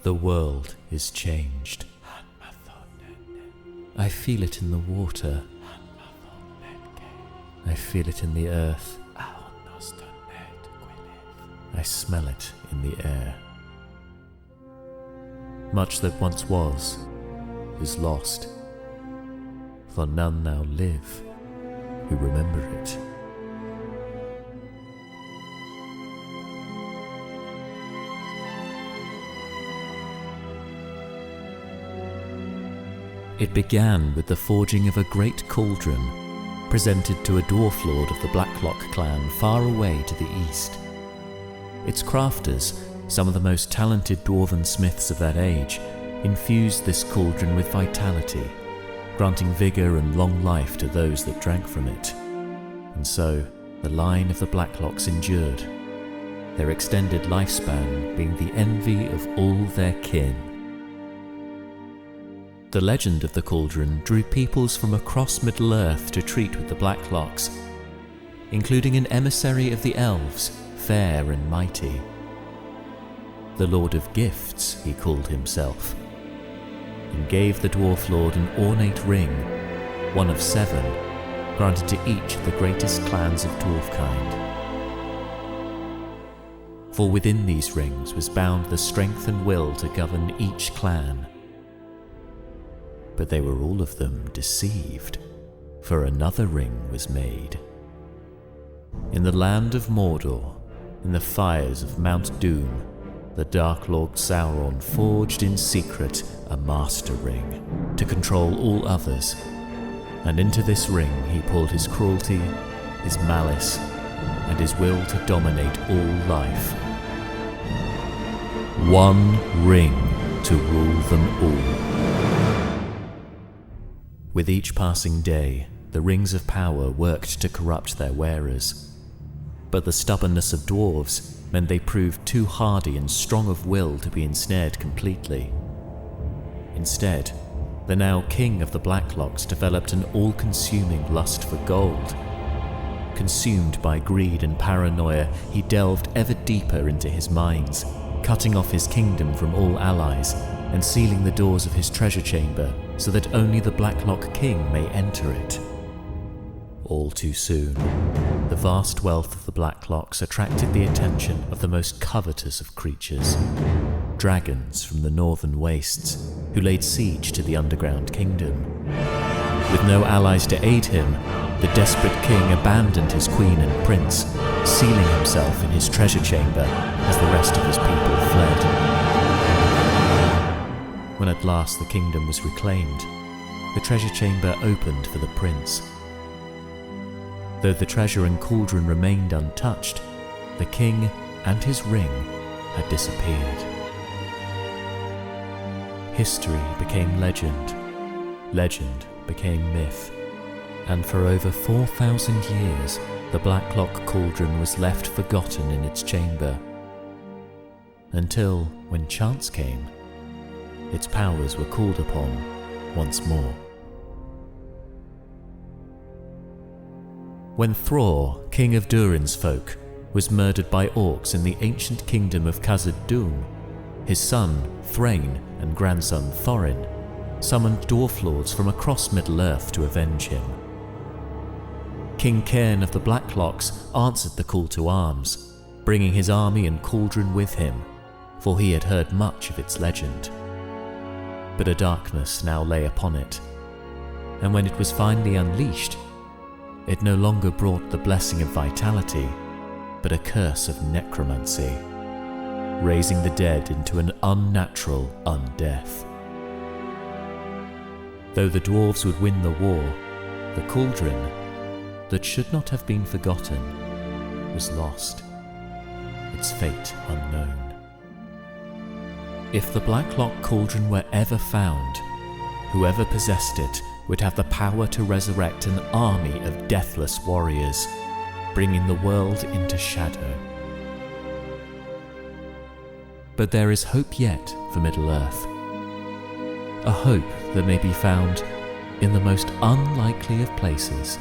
The world is changed. I feel it in the water. I feel it in the earth. I smell it in the air. Much that once was is lost, for none now live who remember it. It began with the forging of a great cauldron, presented to a dwarf lord of the Blacklock clan far away to the east. Its crafters, some of the most talented dwarven smiths of that age, infused this cauldron with vitality, granting vigour and long life to those that drank from it. And so, the line of the Blacklocks endured, their extended lifespan being the envy of all their kin. The legend of the cauldron drew peoples from across Middle-earth to treat with the Blacklocks, including an emissary of the elves, fair and mighty. The Lord of Gifts, he called himself, and gave the Dwarf Lord an ornate ring, one of 7, granted to each of the greatest clans of dwarfkind. For within these rings was bound the strength and will to govern each clan. But they were all of them deceived, for another ring was made. In the land of Mordor, in the fires of Mount Doom, the Dark Lord Sauron forged in secret a master ring to control all others, and into this ring he poured his cruelty, his malice, and his will to dominate all life. One ring to rule them all. With each passing day, the rings of power worked to corrupt their wearers. But the stubbornness of dwarves meant they proved too hardy and strong of will to be ensnared completely. Instead, the now king of the Blacklocks developed an all-consuming lust for gold. Consumed by greed and paranoia, he delved ever deeper into his mines, cutting off his kingdom from all allies and sealing the doors of his treasure chamber so that only the Blacklock king may enter it. All too soon, the vast wealth of the Blacklocks attracted the attention of the most covetous of creatures, dragons from the northern wastes, who laid siege to the underground kingdom. With no allies to aid him, the desperate king abandoned his queen and prince, sealing himself in his treasure chamber as the rest of his people fled. When at last the kingdom was reclaimed, the treasure chamber opened for the prince. Though the treasure and cauldron remained untouched, the king and his ring had disappeared. History became legend, legend became myth, and for over 4,000 years the Blacklock cauldron was left forgotten in its chamber. Until, when chance came, its powers were called upon once more. When Thror, king of Durin's folk, was murdered by orcs in the ancient kingdom of Khazad-dûm, his son, Thrain, and grandson, Thorin, summoned dwarf lords from across Middle-earth to avenge him. King Cairn of the Blacklocks answered the call to arms, bringing his army and cauldron with him, for he had heard much of its legend. But a darkness now lay upon it, and when it was finally unleashed, it no longer brought the blessing of vitality, but a curse of necromancy, raising the dead into an unnatural undeath. Though the dwarves would win the war, the cauldron, that should not have been forgotten, was lost, its fate unknown. If the Blacklock cauldron were ever found, whoever possessed it would have the power to resurrect an army of deathless warriors, bringing the world into shadow. But there is hope yet for Middle-earth. A hope that may be found in the most unlikely of places.